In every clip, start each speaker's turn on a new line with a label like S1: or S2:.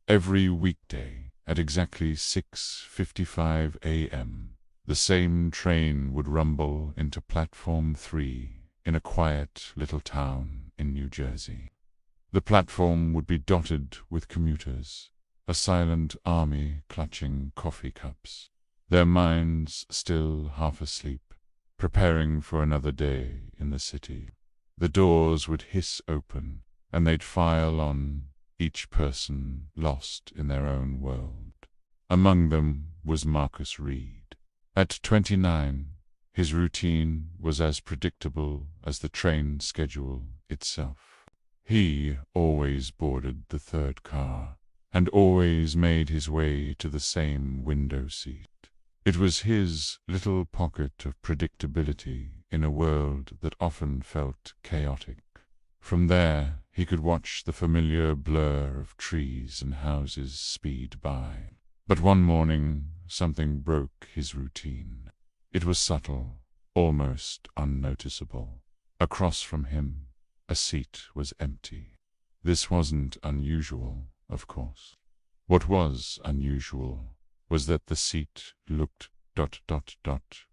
S1: Every weekday, at exactly 6:55 a.m., the same train would rumble into Platform 3 in a quiet little town in New Jersey. The platform would be dotted with commuters, a silent army clutching coffee cups, their minds still half asleep, preparing for another day in the city. The doors would hiss open, and they'd file on, each person lost in their own world. Among them was Marcus Reed. At 29, his routine was as predictable as the train schedule itself. He always boarded the third car, and always made his way to the same window seat. It was his little pocket of predictability in a world that often felt chaotic. From there, he could watch the familiar blur of trees and houses speed by. But one morning, something broke his routine. It was subtle, almost unnoticeable. Across from him, a seat was empty. This wasn't unusual, of course. What was unusual was that the seat looked ...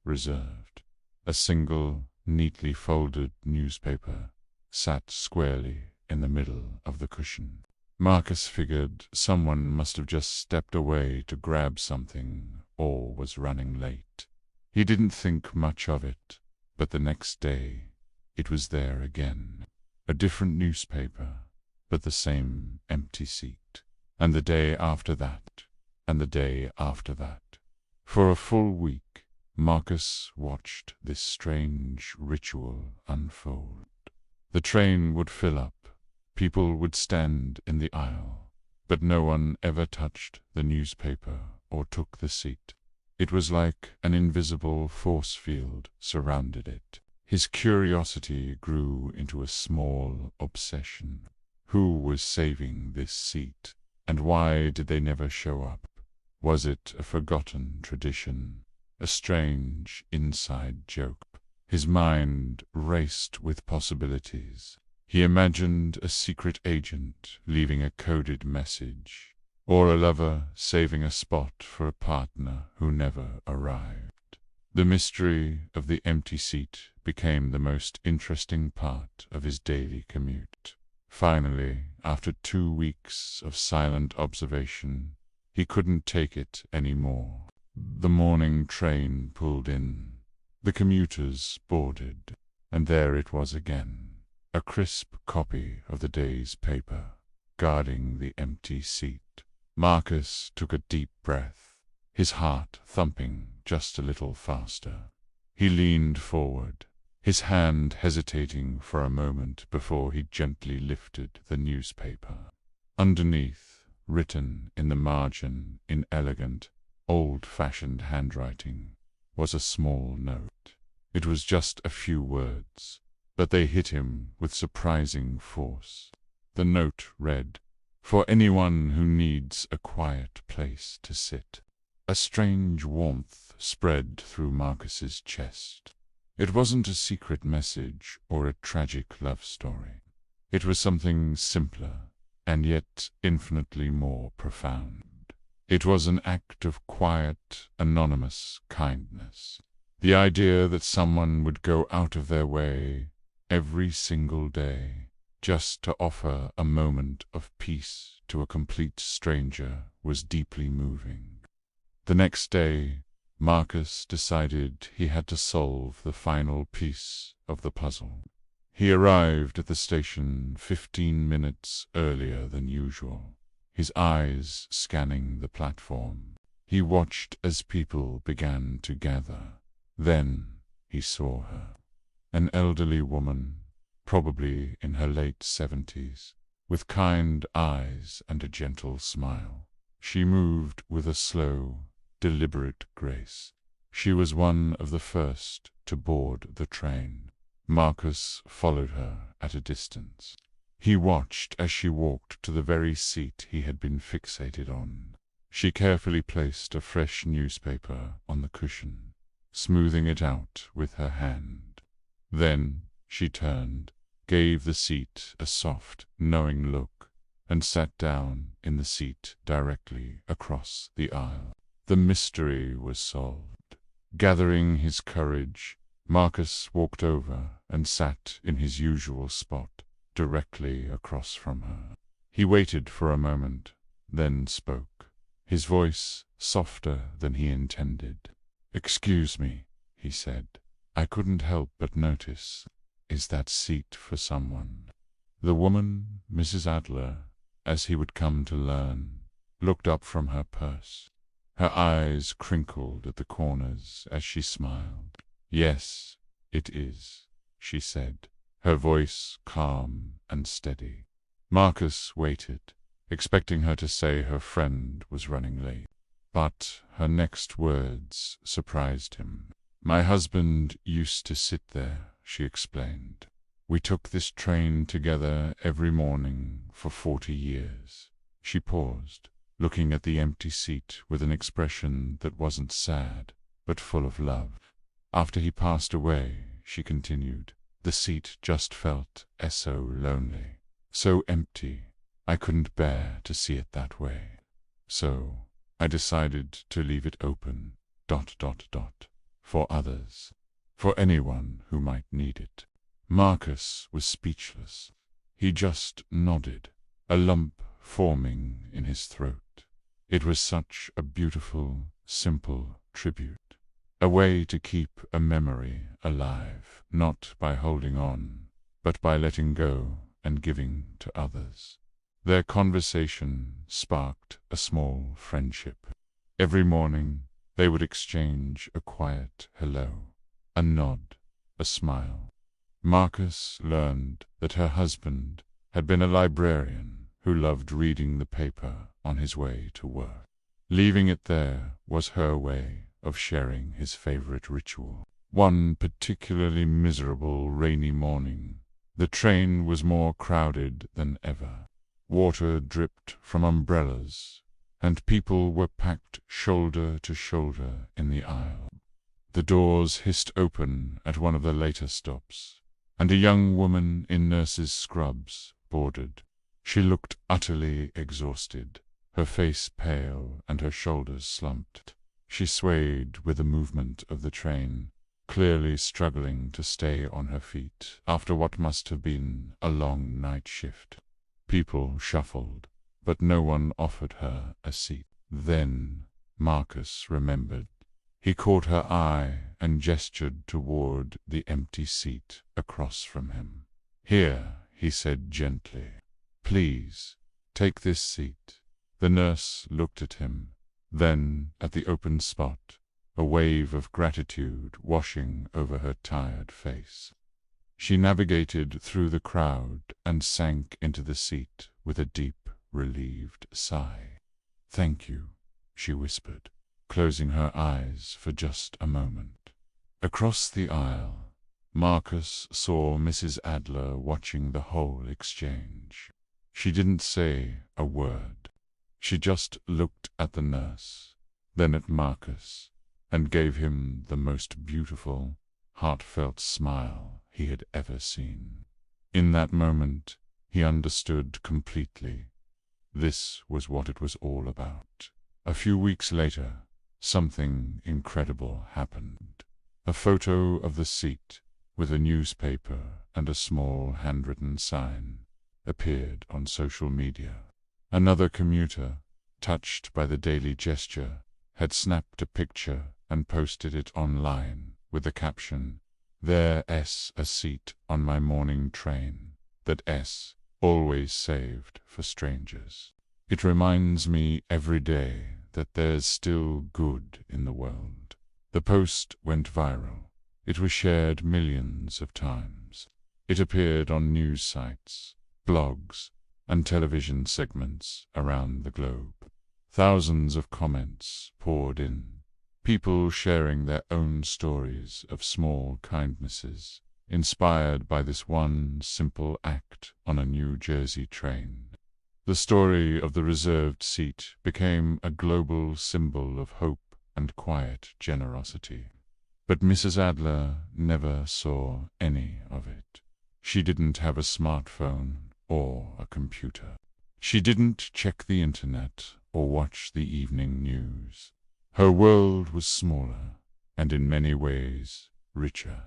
S1: reserved. A single, neatly folded newspaper sat squarely in the middle of the cushion. Marcus figured someone must have just stepped away to grab something or was running late. He didn't think much of it, but the next day it was there again. A different newspaper, but the same empty seat. And the day after that, and the day after that. For a full week, Marcus watched this strange ritual unfold. The train would fill up, people would stand in the aisle, but no one ever touched the newspaper or took the seat. It was like an invisible force field surrounded it. His curiosity grew into a small obsession. Who was saving this seat, and why did they never show up? Was it a forgotten tradition, a strange inside joke? His mind raced with possibilities. He imagined a secret agent leaving a coded message, or a lover saving a spot for a partner who never arrived. The mystery of the empty seat became the most interesting part of his daily commute. Finally, after 2 weeks of silent observation, he couldn't take it anymore. The morning train pulled in. The commuters boarded, and there it was again, a crisp copy of the day's paper, guarding the empty seat. Marcus took a deep breath, his heart thumping just a little faster. He leaned forward, his hand hesitating for a moment before he gently lifted the newspaper. Underneath, written in the margin in elegant, old-fashioned handwriting, was a small note. It was just a few words, but they hit him with surprising force. The note read, "For anyone who needs a quiet place to sit." A strange warmth spread through Marcus's chest. It wasn't a secret message or a tragic love story. It was something simpler, and yet infinitely more profound. It was an act of quiet, anonymous kindness. The idea that someone would go out of their way every single day just to offer a moment of peace to a complete stranger was deeply moving. The next day, Marcus decided he had to solve the final piece of the puzzle. He arrived at the station 15 minutes earlier than usual, his eyes scanning the platform. He watched as people began to gather. Then he saw her. An elderly woman, probably in her late 70s, with kind eyes and a gentle smile. She moved with a slow, deliberate grace. She was one of the first to board the train. Marcus followed her at a distance. He watched as she walked to the very seat he had been fixated on. She carefully placed a fresh newspaper on the cushion, smoothing it out with her hand. Then she turned, gave the seat a soft, knowing look, and sat down in the seat directly across the aisle. The mystery was solved. Gathering his courage, Marcus walked over and sat in his usual spot, directly across from her. He waited for a moment, then spoke, his voice softer than he intended. "Excuse me," he said. "I couldn't help but notice. Is that seat for someone?" The woman, Mrs. Adler, as he would come to learn, looked up from her purse. Her eyes crinkled at the corners as she smiled. "Yes, it is," she said, her voice calm and steady. Marcus waited, expecting her to say her friend was running late. But her next words surprised him. "My husband used to sit there," she explained. "We took this train together every morning for 40 years. She paused, looking at the empty seat with an expression that wasn't sad, but full of love. "After he passed away," she continued, "the seat just felt so lonely, so empty. I couldn't bear to see it that way. So I decided to leave it open, ... for others, for anyone who might need it." Marcus was speechless. He just nodded, a lump forming in his throat. It was such a beautiful, simple tribute, a way to keep a memory alive, not by holding on, but by letting go and giving to others. Their conversation sparked a small friendship. Every morning they would exchange a quiet hello, a nod, a smile. Marcus learned that her husband had been a librarian who loved reading the paper on his way to work. Leaving it there was her way of sharing his favorite ritual. One particularly miserable rainy morning, the train was more crowded than ever. Water dripped from umbrellas, and people were packed shoulder to shoulder in the aisle. The doors hissed open at one of the later stops, and a young woman in nurse's scrubs boarded. She looked utterly exhausted, her face pale and her shoulders slumped. She swayed with the movement of the train, clearly struggling to stay on her feet after what must have been a long night shift. People shuffled, but no one offered her a seat. Then Marcus remembered. He caught her eye and gestured toward the empty seat across from him. "Here," he said gently. "Please, take this seat." The nurse looked at him, then at the open spot, a wave of gratitude washing over her tired face. She navigated through the crowd and sank into the seat with a deep, relieved sigh. "Thank you," she whispered, closing her eyes for just a moment. Across the aisle, Marcus saw Mrs. Adler watching the whole exchange. She didn't say a word. She just looked at the nurse, then at Marcus, and gave him the most beautiful, heartfelt smile he had ever seen. In that moment, he understood completely. This was what it was all about. A few weeks later, something incredible happened. A photo of the seat, with a newspaper and a small handwritten sign, appeared on social media. Another commuter, touched by the daily gesture, had snapped a picture and posted it online with the caption, "There's a seat on my morning train that S always saved for strangers. It reminds me every day that there's still good in the world." The post went viral. It was shared millions of times. It appeared on news sites, blogs, and television segments around the globe. Thousands of comments poured in, people sharing their own stories of small kindnesses, inspired by this one simple act on a New Jersey train. The story of the reserved seat became a global symbol of hope and quiet generosity. But Mrs. Adler never saw any of it. She didn't have a smartphone or a computer. She didn't check the internet or watch the evening news. Her world was smaller, and in many ways richer.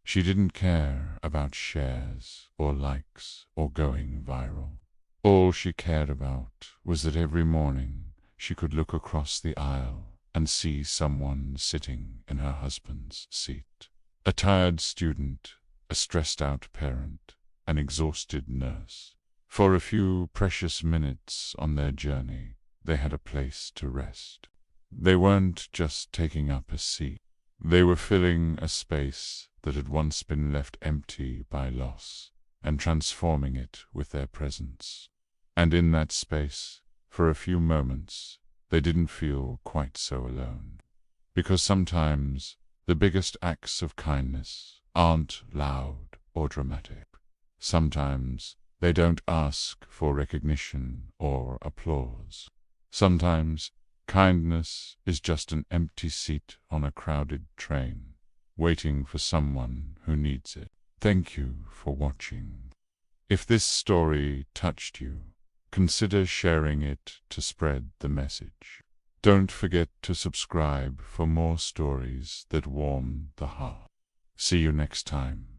S1: She didn't care about shares or likes or going viral. All she cared about was that every morning she could look across the aisle and see someone sitting in her husband's seat. A tired student, a stressed-out parent, an exhausted nurse. For a few precious minutes on their journey, they had a place to rest. They weren't just taking up a seat. They were filling a space that had once been left empty by loss and transforming it with their presence. And in that space, for a few moments, they didn't feel quite so alone. Because sometimes the biggest acts of kindness aren't loud or dramatic. Sometimes they don't ask for recognition or applause. Sometimes kindness is just an empty seat on a crowded train, waiting for someone who needs it. Thank you for watching. If this story touched you, consider sharing it to spread the message. Don't forget to subscribe for more stories that warm the heart. See you next time.